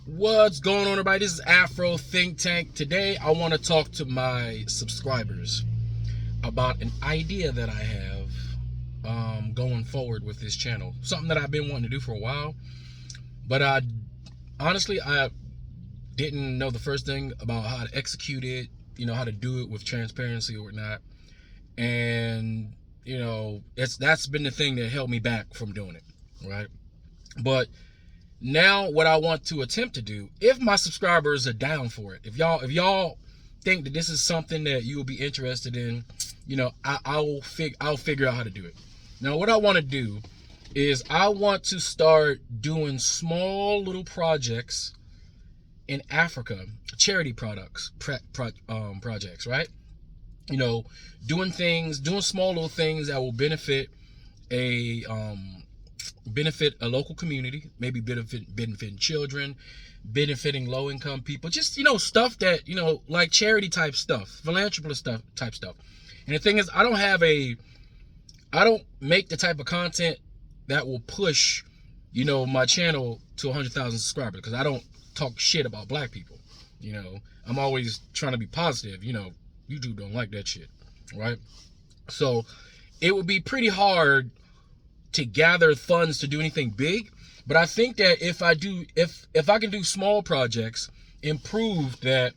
What's going on, everybody? This is Afro Think Tank. Today, I want to talk to my subscribers about an idea that I have going forward with this channel. Something that I've been wanting to do for a while, but honestly, I didn't know the first thing about how to execute it, how to do it with transparency or whatnot. And, that's been the thing that held me back from doing it, right? But now what I want to attempt to do, if my subscribers are down for it, if y'all think that this is something that you will be interested in, I'll figure out how to do it. Now what I want to do is I want to start doing small little projects in Africa, charity projects, right? Doing small little things that will benefit a local community, maybe benefiting children, benefiting low-income people, just stuff that like charity type stuff, philanthropist type stuff. And the thing is, I don't make the type of content that will push my channel to 100,000 subscribers, because I don't talk shit about black people. I'm always trying to be positive. YouTube don't like that shit, right? So it would be pretty hard to gather funds to do anything big, but I think that if I can do small projects, improve that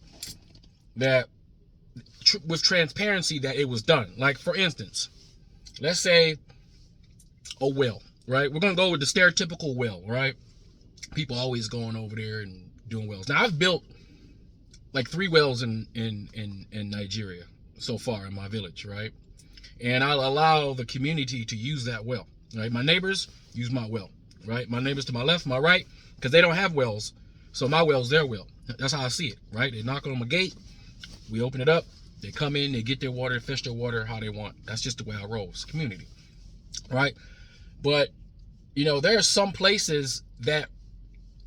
with transparency, that it was done. Like, for instance, let's say a well, right? We're gonna go with the stereotypical well, right? People always going over there and doing wells. Now, I've built like 3 wells in Nigeria so far in my village, right? And I'll allow the community to use that well. Right, my neighbors use my well, right? My neighbors to my left, my right, because they don't have wells, so my well's their well. That's how I see it, right? They knock on my gate, we open it up, they come in, they get their water, fish their water how they want. That's just the way I roll. It's community, right? But there are some places that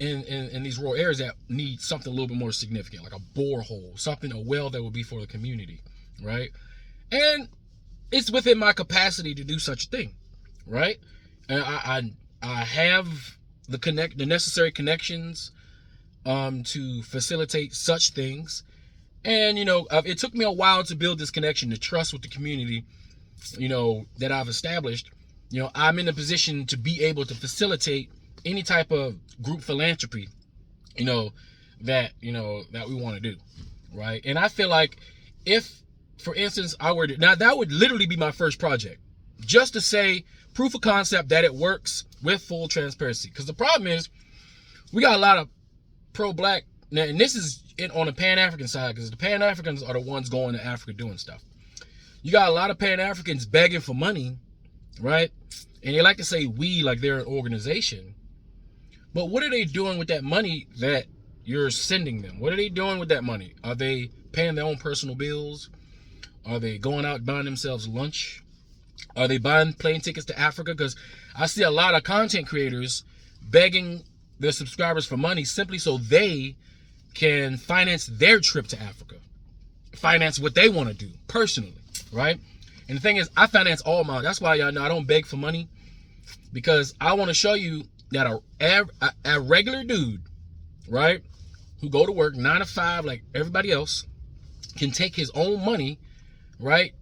in these rural areas that need something a little bit more significant, like a borehole, a well that would be for the community, right? And it's within my capacity to do such a thing, right? And I have the necessary connections to facilitate such things. And it took me a while to build this connection, to trust with the community that I've established. I'm in a position to be able to facilitate any type of group philanthropy that we want to do, right? And I feel like, if, for instance, that would literally be my first project, just to say proof of concept that it works with full transparency. Because the problem is, we got a lot of pro-black, and this is on the Pan-African side, because the Pan-Africans are the ones going to Africa doing stuff. You got a lot of Pan-Africans begging for money, right? And they like to say we, like they're an organization. But what are they doing with that money that you're sending them? What are they doing with that money? Are they paying their own personal bills? Are they going out buying themselves lunch? Are they buying plane tickets to Africa? Because I see a lot of content creators begging their subscribers for money simply so they can finance their trip to Africa, finance what they want to do personally, right? And the thing is, I finance all mine. That's why y'all know I don't beg for money, because I want to show you that a regular dude, right, who go to work 9 to 5 like everybody else, can take his own money, right,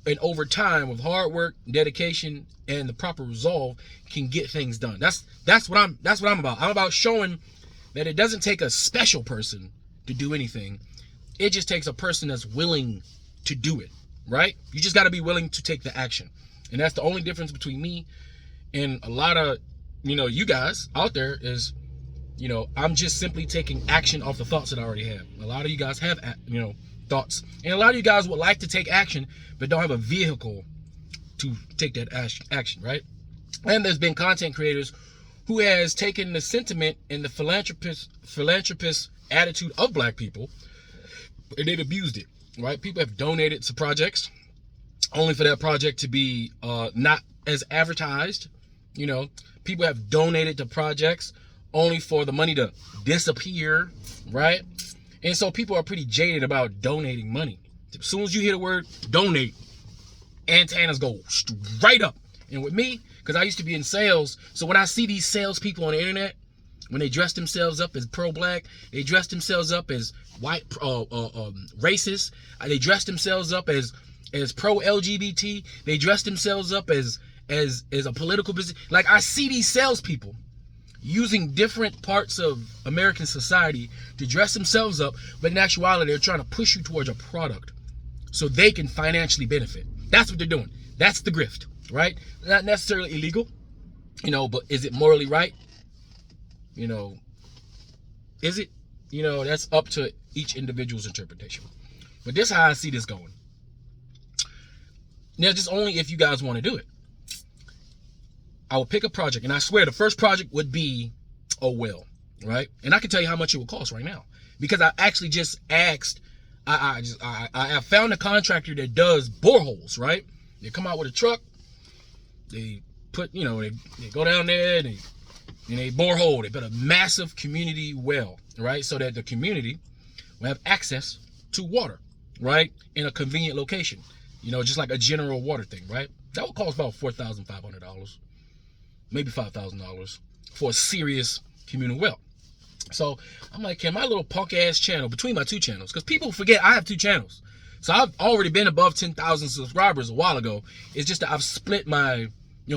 and over time, with hard work, dedication, and the proper resolve, can get things done. That's what I'm about. I'm about showing that it doesn't take a special person to do anything. It just takes a person that's willing to do it, right? You just got to be willing to take the action. And that's the only difference between me and a lot of you guys out there is, I'm just simply taking action off the thoughts that I already have. A lot of you guys have thoughts, and a lot of you guys would like to take action but don't have a vehicle to take that action, right? And there's been content creators who has taken the sentiment and the philanthropist attitude of black people, and they've abused it, right? People have donated to projects only for that project to be not as advertised. People have donated to projects only for the money to disappear, right? And so people are pretty jaded about donating money. As soon as you hear the word donate, antennas go straight up. And with me, because I used to be in sales, so when I see these salespeople on the internet when they dress themselves up as pro-black, they dress themselves up as white racist, they dress themselves up as pro-LGBT, they dress themselves up as a political business. Like, I see these salespeople using different parts of American society to dress themselves up, but in actuality, they're trying to push you towards a product so they can financially benefit. That's what they're doing. That's the grift, right? Not necessarily illegal, but is it morally right? Is it? That's up to each individual's interpretation. But this is how I see this going. Now, just only if you guys want to do it. I will pick a project, and I swear the first project would be a well, right? And I can tell you how much it would cost right now, because I actually just asked. I have found a contractor that does boreholes, right? They come out with a truck, they put, they go down there and they borehole. They put a massive community well, right? So that the community will have access to water, right? In a convenient location, just like a general water thing, right? That would cost about $4,500. Maybe $5,000 for a serious communal well. So I'm like, can my little punk ass channel, between my two channels, because people forget I have two channels. So I've already been above 10,000 subscribers a while ago. It's just that I've split my,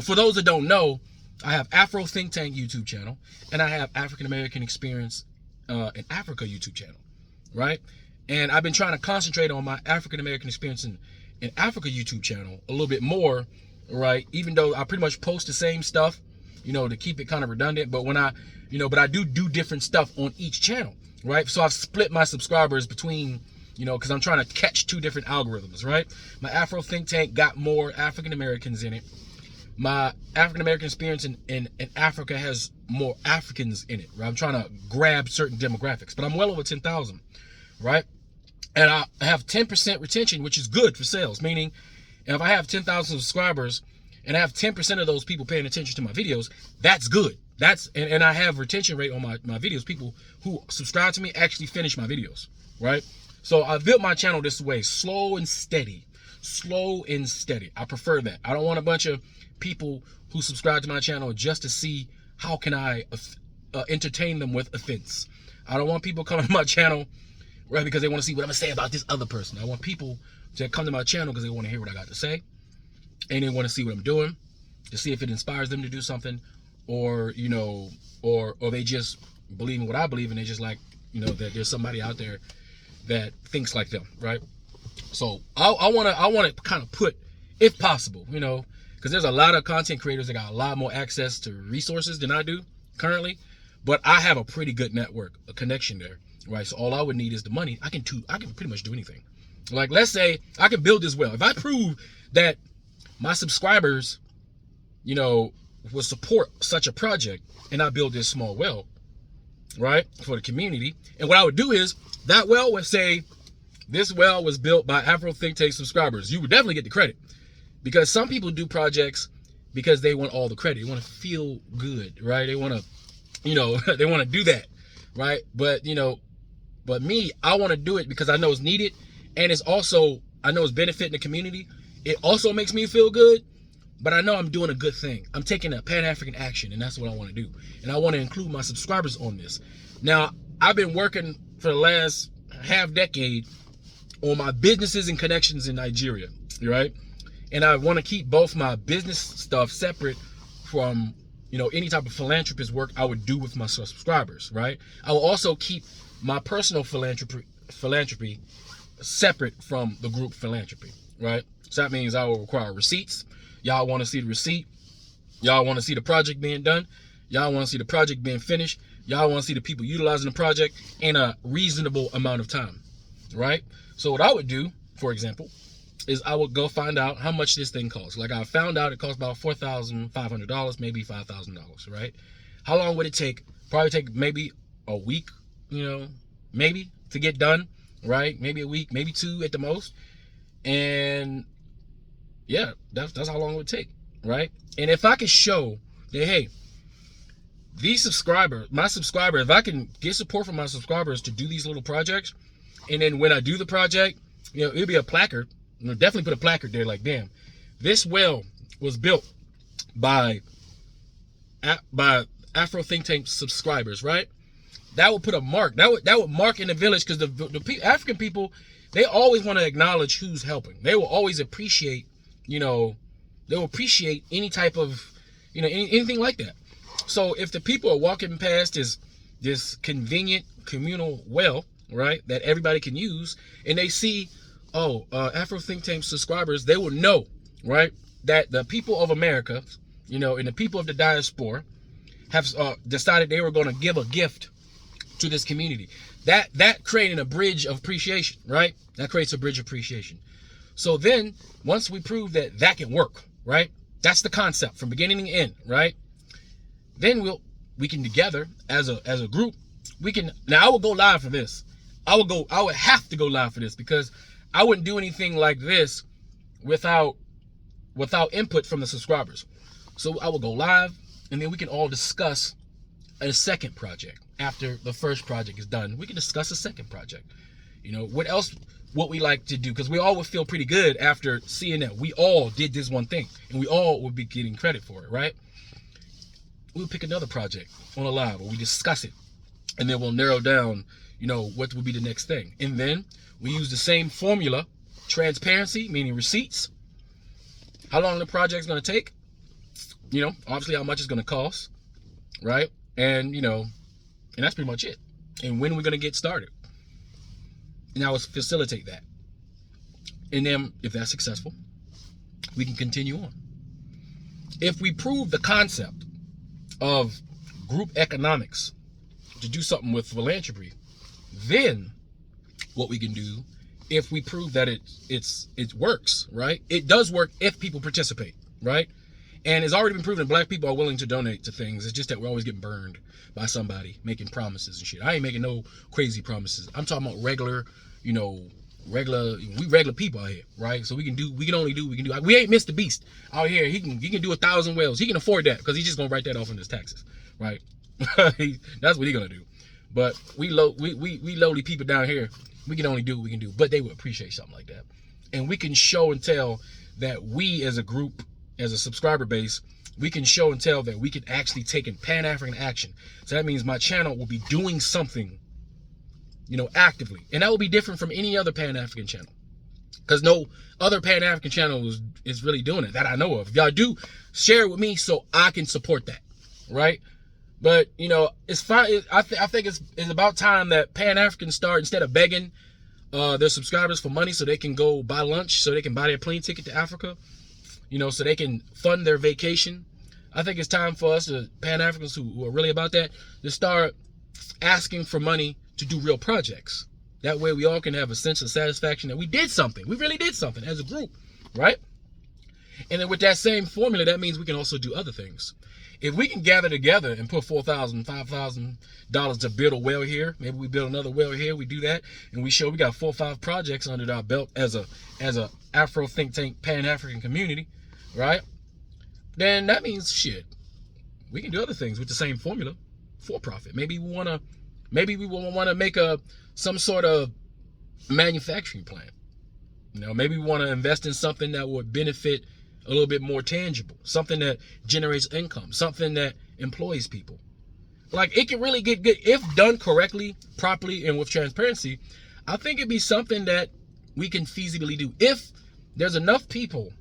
for those that don't know, I have afrothinktank YouTube channel, and I have African American Experience in Africa YouTube channel, right? And I've been trying to concentrate on my African American Experience in Africa YouTube channel a little bit more, right? Even though I pretty much post the same stuff, to keep it kind of redundant. But when but I do different stuff on each channel, right? So I've split my subscribers between, because I'm trying to catch two different algorithms, right? My Afro think tank got more African Americans in it. My African American Experience in Africa has more Africans in it, right? I'm trying to grab certain demographics, but I'm well over 10,000, right? And I have 10% retention, which is good for sales, meaning if I have 10,000 subscribers and I have 10% of those people paying attention to my videos, that's good. And I have retention rate on my videos. People who subscribe to me actually finish my videos, right? So I built my channel this way, slow and steady. I prefer that. I don't want a bunch of people who subscribe to my channel just to see how can I entertain them with offense. I don't want people coming to my channel, right, because they want to see what I'm going to say about this other person. I want people to come to my channel because they want to hear what I got to say, and they want to see what I'm doing, to see if it inspires them to do something, or or they just believe in what I believe, and they just like, that there's somebody out there that thinks like them, right? So I want to kind of put, if possible, because there's a lot of content creators that got a lot more access to resources than I do currently, but I have a pretty good network, a connection there, right? So all I would need is the money. I can pretty much do anything. Like, let's say I can build this well. If I prove that my subscribers, will support such a project, and I build this small well, right, for the community. And what I would do is, that well would say, this well was built by Afro Think Tank subscribers. You would definitely get the credit, because some people do projects because they want all the credit. They want to feel good, right? They want to, they want to do that, right? But but me, I want to do it because I know it's needed, and it's also, I know it's benefiting the community. It also makes me feel good, but I know I'm doing a good thing. I'm taking a Pan-African action, and that's what I want to do. And I want to include my subscribers on this. Now, I've been working for the last half decade on my businesses and connections in Nigeria, right? And I want to keep both my business stuff separate from, any type of philanthropist work I would do with my subscribers, right? I will also keep my personal philanthropy separate from the group philanthropy, right? So that means I will require receipts. Y'all want to see the receipt. Y'all want to see the project being done. Y'all want to see the project being finished. Y'all want to see the people utilizing the project in a reasonable amount of time, right? So what I would do, for example, is I would go find out how much this thing costs. Like, I found out it costs about $4,500, maybe $5,000, right? How long would it take? Probably take maybe a week, maybe to get done, right? Maybe a week, maybe two at the most. And yeah, that's how long it would take, right? And if I could show that, hey, my subscribers, if I can get support from my subscribers to do these little projects, and then when I do the project, it'll be a placard. Definitely put a placard there, like, damn, this well was built by Afro Think Tank subscribers, right? That would put a mark. That would mark in the village, because the African people, they always want to acknowledge who's helping. They will always appreciate, they will appreciate any type of, anything like that. So if the people are walking past this convenient communal well, right, that everybody can use, and they see, Afro Think Tank subscribers, they will know, right, that the people of America, and the people of the diaspora have decided they were going to give a gift to this community. That creating a bridge of appreciation, right? That creates a bridge of appreciation. So then, once we prove that can work, right? That's the concept from beginning to end, right? Then we can together as a group, now I will go live for this. I would have to go live for this, because I wouldn't do anything like this without input from the subscribers. So I will go live, and then we can all discuss a second project. After the first project is done, we can discuss a second project. What we like to do, because we all would feel pretty good after seeing that we all did this one thing, and we all would be getting credit for it, right? We'll pick another project on a live where we discuss it, and then we'll narrow down, what would be the next thing. And then we use the same formula: transparency, meaning receipts, how long the project's going to take, obviously how much it's going to cost, right? And, and that's pretty much it. And when we're going to get started. And I will facilitate that. And then, if that's successful, we can continue on. If we prove the concept of group economics to do something with philanthropy, then what we can do, if we prove that it works, right? It does work if people participate, right? And it's already been proven that black people are willing to donate to things. It's just that we're always getting burned by somebody making promises and shit. I ain't making no crazy promises. I'm talking about regular people out here, right? So we can do. We ain't Mr. Beast out here. He can do 1,000 wells. He can afford that, because he's just gonna write that off in his taxes, right? That's what he's gonna do. But we lowly people down here, we can only do what we can do. But they would appreciate something like that, and we can show and tell that we as a group, as a subscriber base, we can show and tell that we can actually take in Pan-African action. So that means my channel will be doing something, actively. And that will be different from any other Pan-African channel, because no other Pan-African channel is really doing it that I know of. If y'all do, share it with me so I can support that, right? But, it's fine. I think it's about time that Pan-Africans start, instead of begging their subscribers for money so they can go buy lunch, so they can buy their plane ticket to Africa, so they can fund their vacation. I think it's time for us, the Pan-Africans who are really about that, to start asking for money to do real projects. That way we all can have a sense of satisfaction that we did something. We really did something as a group, right? And then with that same formula, that means we can also do other things. If we can gather together and put $4,000, $5,000 to build a well here, maybe we build another well here, we do that, and we show we got 4 or 5 projects under our belt as a Afro Think Tank Pan-African community, right? Then that means shit. We can do other things with the same formula for profit. Maybe we want to make some sort of manufacturing plant. Maybe we want to invest in something that would benefit a little bit more tangible, something that generates income, something that employs people. Like, it can really get good if done correctly, properly, and with transparency. I think it'd be something that we can feasibly do if there's enough people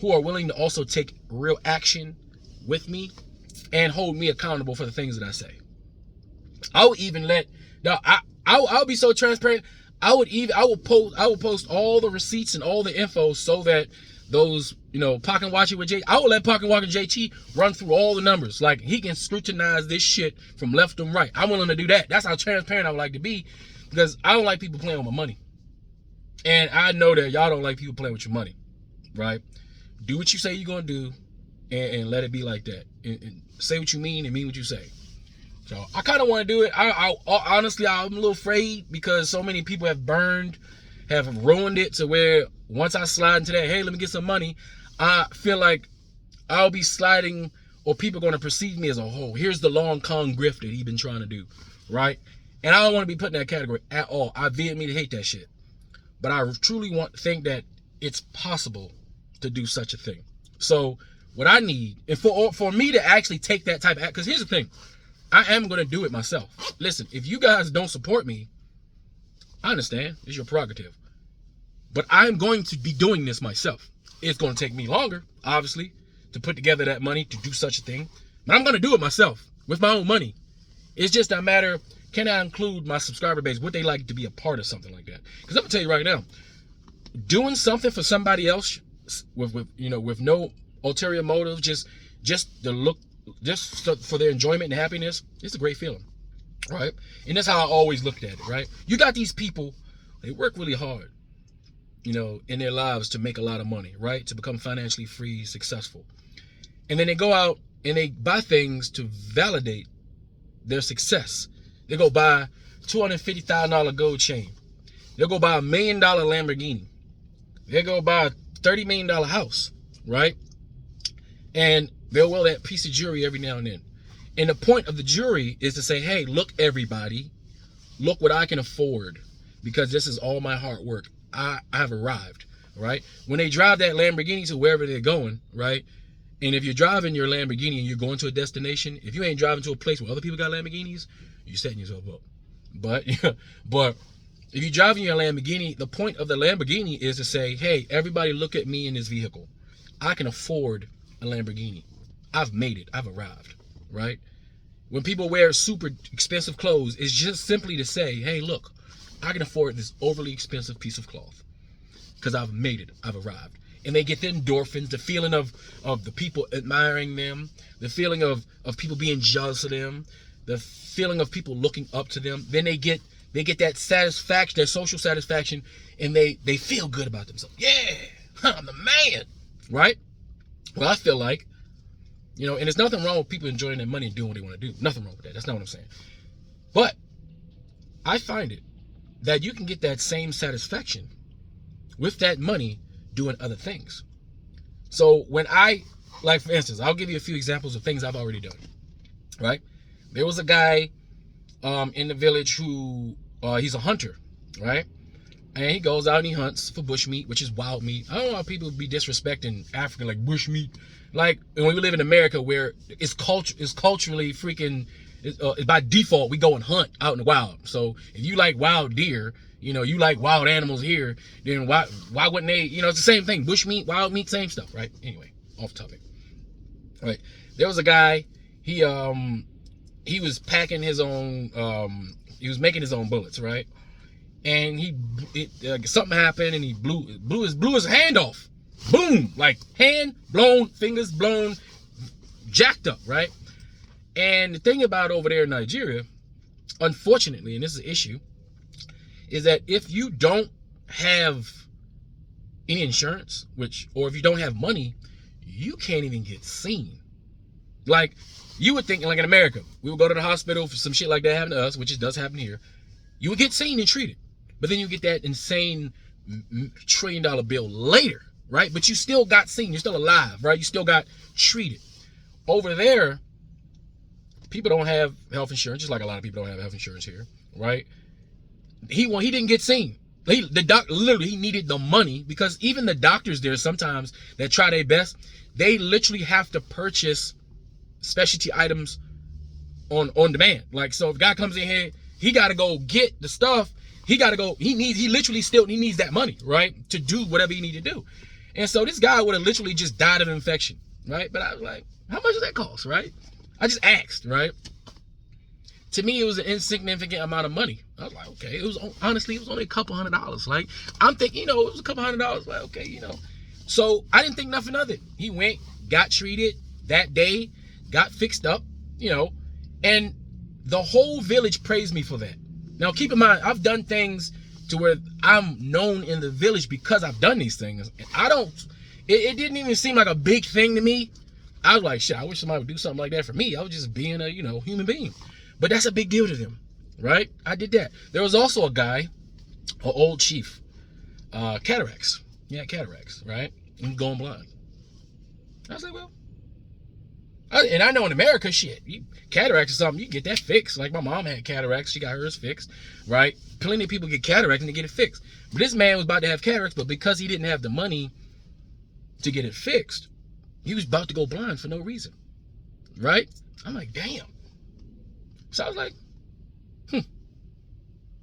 who are willing to also take real action with me and hold me accountable for the things that I say. I would even I'll be so transparent. I will post all the receipts and all the info so that those, Pocket Watching with J, I will let Pocket Watching JT run through all the numbers. Like, he can scrutinize this shit from left and right. I'm willing to do that. That's how transparent I would like to be, because I don't like people playing with my money. And I know that y'all don't like people playing with your money, right? Do what you say you're going to do, and let it be like that. And say what you mean and mean what you say. So I kind of want to do it. I honestly, I'm a little afraid, because so many people have ruined it to where once I slide into that, hey, let me get some money, I feel like I'll be sliding, or people are going to perceive me as a whole. Here's the long con grift that he's been trying to do, right? And I don't want to be put in that category at all. I vehemently hate that shit. But I truly think that it's possible to do such a thing. So what I need, and for me to actually take that type of act, because here's the thing, I am going to do it myself. Listen, if you guys don't support me, I understand. It's your prerogative. But I'm going to be doing this myself. It's going to take me longer, obviously, to put together that money to do such a thing. But I'm going to do it myself with my own money. It's just a matter of, can I include my subscriber base? Would they like to be a part of something like that? Because I'm going to tell you right now, doing something for somebody else with no ulterior motive, just the look, just for their enjoyment and happiness, it's a great feeling, right? And that's how I always looked at it, right? You got these people, they work really hard, in their lives to make a lot of money, right? To become financially free, successful. And then they go out and they buy things to validate their success. They go buy $250,000 gold chain. They'll go buy $1 million Lamborghini. They'll go buy a $30 million house, right? And they'll wear that piece of jewelry every now and then. And the point of the jewelry is to say, hey, look, everybody, look what I can afford, because this is all my hard work. I have arrived, right? When they drive that Lamborghini to wherever they're going, right? And if you're driving your Lamborghini and you're going to a destination, if you ain't driving to a place where other people got Lamborghinis, you're setting yourself up. But if you're driving your Lamborghini, the point of the Lamborghini is to say, hey, everybody look at me in this vehicle. I can afford a Lamborghini. I've made it. I've arrived, right? When people wear super expensive clothes, it's just simply to say, hey, look, I can afford this overly expensive piece of cloth because I've made it. I've arrived. And they get the endorphins, the feeling of the people admiring them, the feeling of people being jealous of them, the feeling of people looking up to them. Then they get that satisfaction, that social satisfaction, and they feel good about themselves. Yeah, I'm the man, right? Well, I feel like, and there's nothing wrong with people enjoying their money and doing what they want to do. Nothing wrong with that. That's not what I'm saying. But I find it that you can get that same satisfaction with that money doing other things. So when for instance, I'll give you a few examples of things I've already done, right? There was a guy in the village who, he's a hunter, right? And he goes out and he hunts for bushmeat, which is wild meat. I don't know how people be disrespecting Africa like bushmeat. Like, when we live in America where it's culturally freaking, by default, we go and hunt out in the wild. So if you like wild deer, you like wild animals here, then why wouldn't they, it's the same thing. Bushmeat, wild meat, same stuff, right? Anyway, off topic. All right. There was a guy, he was packing his own, he was making his own bullets, right? And something happened and he blew his hand off. Boom! Like hand blown, fingers blown, jacked up, right? And the thing about over there in Nigeria, unfortunately, and this is an issue, is that if you don't have any insurance, or if you don't have money, you can't even get seen. Like, you would think, like in America, we would go to the hospital for some shit like that happened to us, which it does happen here. You would get seen and treated. But then you get that insane $1 trillion bill later, right? But you still got seen. You're still alive, right? You still got treated. Over there, people don't have health insurance, just like a lot of people don't have health insurance here, right? He didn't get seen. He needed the money, because even the doctors there sometimes that try their best, they literally have to purchase specialty items on demand. Like, so if a guy comes in here, he got to go get the stuff. He needs that money, right? To do whatever he need to do. And so this guy would have literally just died of infection, right? But I was like, how much does that cost, right? I just asked, right? To me, it was an insignificant amount of money. I was like, okay. It was only a couple $100. Like, I'm thinking, it was a couple $100. Like, okay, So I didn't think nothing of it. He went, got treated that day, got fixed up, and the whole village praised me for that. Now, keep in mind, I've done things to where I'm known in the village because I've done these things. And it didn't even seem like a big thing to me. I was like, shit, I wish somebody would do something like that for me. I was just being a, human being. But that's a big deal to them, right? I did that. There was also a guy, an old chief, cataracts. Yeah, cataracts, right? And going blind. I was like, well, and I know in America, shit, cataracts or something, you get that fixed. Like, my mom had cataracts, she got hers fixed, right? Plenty of people get cataracts and they get it fixed. But this man was about to have cataracts, but because he didn't have the money to get it fixed, He was about to go blind for no reason, right? I'm like, damn. So I was like,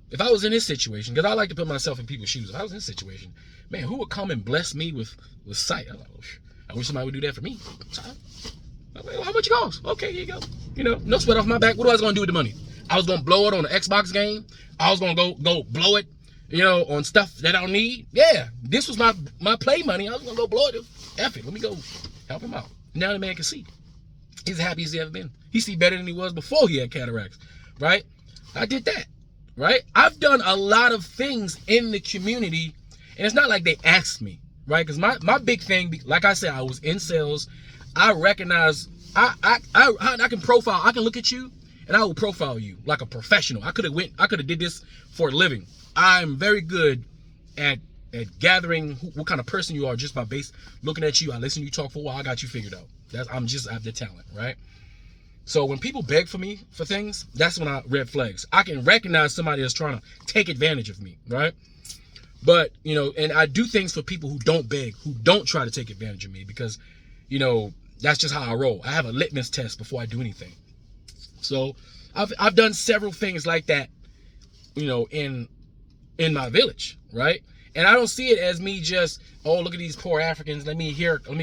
if I was in this situation, because I like to put myself in people's shoes. If I was in this situation, man, who would come and bless me with sight? I'm like, I wish somebody would do that for me. So I'm like, well, how much it costs? Okay, here you go. You know, no sweat off my back. What was I going to do with the money? I was going to blow it on an Xbox game. I was going to go blow it, you know, on stuff that I don't need. Yeah, this was my play money. I was going to go blow it. F it. Let me go help him out. Now the man can see. He's the happiest he ever been. He see better than he was before he had cataracts, right? I did that, right? I've done a lot of things in the community, and it's not like they asked me, right? Because my big thing, like I said, I was in sales. I recognize, I can profile, I can look at you, and I will profile you like a professional. I could have did this for a living. I'm very good at gathering what kind of person you are just by looking at you. I listen to you talk for a while. I got you figured out. I have the talent, right? So when people beg for me for things, that's when red flags. I can recognize somebody that's trying to take advantage of me, right? But, you know, and I do things for people who don't beg, who don't try to take advantage of me, because, you know, that's just how I roll. I have a litmus test before I do anything. So I've done several things like that, you know, in my village, right? And I don't see it as me just, oh, look at these poor Africans, let me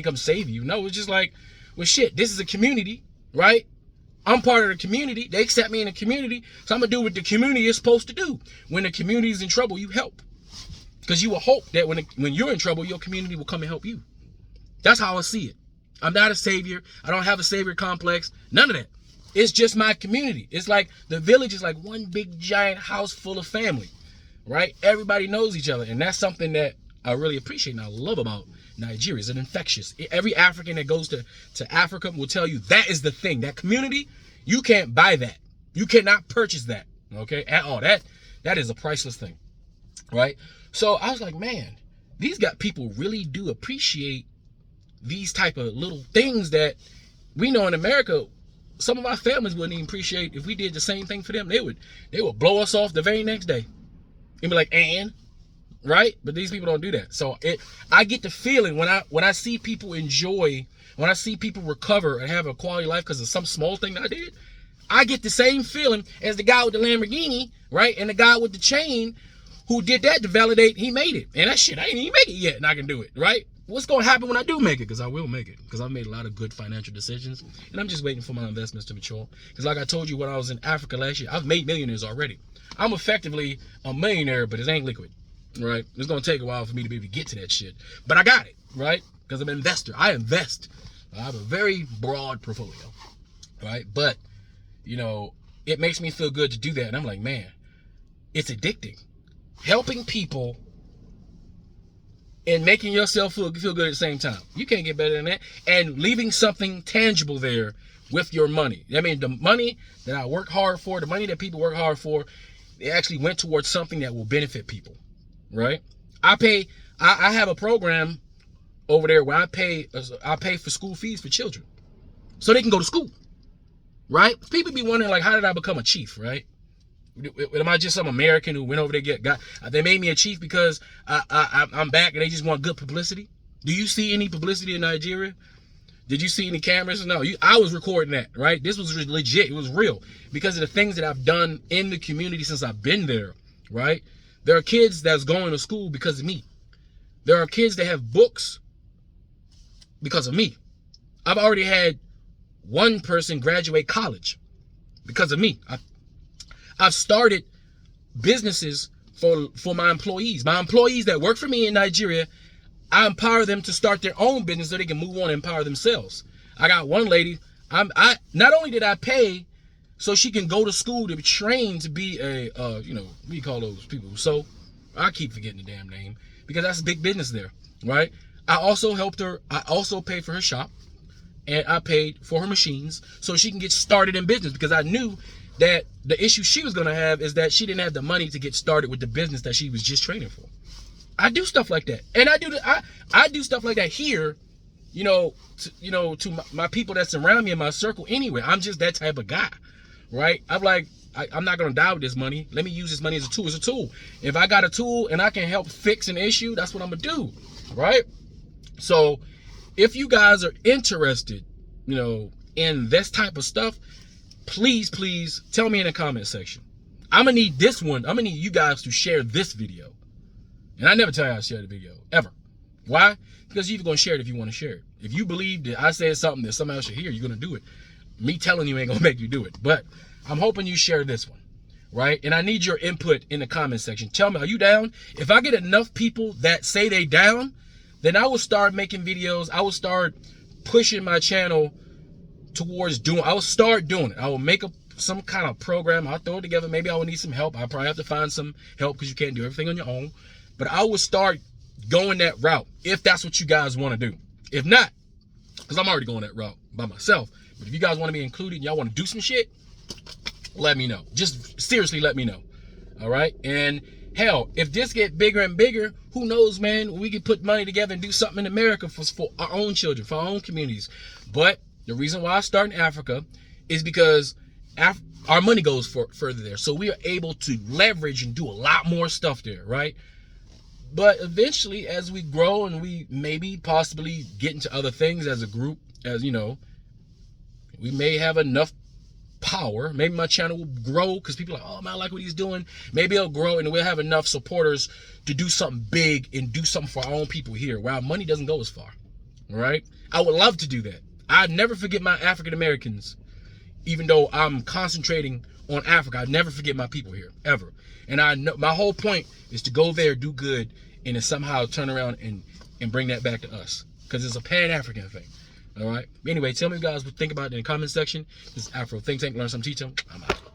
come save you. No, it's just like, well, shit, this is a community, right? I'm part of the community. They accept me in the community, so I'm gonna do what the community is supposed to do. When the community is in trouble, you help, because you will hope that when you're in trouble, your community will come and help you. That's how I see it. I'm not a savior. I don't have a savior complex. None of that. It's just my community. It's like the village is like one big giant house full of family, right? Everybody knows each other, and that's something that I really appreciate and I love about Nigeria. It's infectious. Every African that goes to Africa will tell you that is the thing. That community, you can't buy that. You cannot purchase that, okay, at all. That is a priceless thing, right? So I was like, man, these people really do appreciate these type of little things that we know in America. Some of our families wouldn't even appreciate if we did the same thing for them. They would blow us off the very next day and be like, right? But these people don't do that. So I get the feeling when I see people enjoy, when I see people recover and have a quality life because of some small thing that I did, I get the same feeling as the guy with the Lamborghini, right? And the guy with the chain who did that to validate he made it. And that shit, I ain't even make it yet, and I can do it, right? What's going to happen when I do make it? Because I will make it. Because I've made a lot of good financial decisions. And I'm just waiting for my investments to mature. Because like I told you when I was in Africa last year, I've made millionaires already. I'm effectively a millionaire, but it ain't liquid, right? It's going to take a while for me to be able to get to that shit. But I got it, right? Because I'm an investor. I invest. I have a very broad portfolio, right? But, you know, it makes me feel good to do that. And I'm like, man, it's addicting. Helping people and making yourself feel good at the same time. You can't get better than that. And leaving something tangible there with your money. I mean, the money that I work hard for, the money that people work hard for, it actually went towards something that will benefit people, right? I have a program over there where I pay for school fees for children so they can go to school, right? People be wondering, like, how did I become a chief, right? Am I just some American who went over there they made me a chief because I'm back and they just want good publicity? Do you see any publicity in Nigeria? Did you see any cameras? No, I was recording that, right? This was legit. It was real because of the things that I've done in the community since I've been there, right? There are kids that's going to school because of me. There are kids that have books because of me. I've already had one person graduate college because of me. I've started businesses for my employees. My employees that work for me in Nigeria, I empower them to start their own business so they can move on and empower themselves. I got one lady, I not only did I pay so she can go to school to be trained to be a, what do you call those people? So I keep forgetting the damn name because that's a big business there, right? I also helped her. I also paid for her shop and I paid for her machines so she can get started in business because I knew that the issue she was going to have is that she didn't have the money to get started with the business that she was just training for. I do stuff like that. And I do stuff like that here, to my people that surround me in my circle anyway. I'm just that type of guy, right? I'm like, I'm not going to die with this money. Let me use this money as a tool. It's a tool. If I got a tool and I can help fix an issue, that's what I'm going to do, right? So if you guys are interested, in this type of stuff, please tell me in the comment section. I'm gonna need this one. I'm gonna need you guys to share this video. And I never tell you how to share the video, ever. Why? Because you're gonna share it if you want to share it. If you believe that I said something that somebody else should hear, you're gonna do it. Me telling you ain't gonna make you do it. But I'm hoping you share this one, right? And I need your input in the comment section. Tell me, are you down? If I get enough people that say they down, then I will start making videos. I will start pushing my channel towards I will start doing it. I will make some kind of program. I'll throw it together. Maybe I will need some help. I'll probably have to find some help because you can't do everything on your own. But I will start going that route if that's what you guys want to do. If not, because I'm already going that route by myself. But if you guys want to be included and y'all want to do some shit, let me know. Just seriously let me know. All right? And hell, if this get bigger and bigger, who knows, man? We could put money together and do something in America for our own children, for our own communities. But the reason why I start in Africa is because our money goes further there. So we are able to leverage and do a lot more stuff there, right? But eventually, as we grow and we maybe possibly get into other things as a group, we may have enough power. Maybe my channel will grow because people are like, oh man, I like what he's doing. Maybe it'll grow and we'll have enough supporters to do something big and do something for our own people here where our money doesn't go as far. All right? I would love to do that. I'd never forget my African Americans. Even though I'm concentrating on Africa, I never forget my people here, ever. And I know my whole point is to go there, do good, and then somehow turn around and bring that back to us. Because it's a Pan-African thing. All right? Anyway, tell me, guys, what you think about it in the comment section. This is Afro Think Tank. Learn something, teach them. I'm out.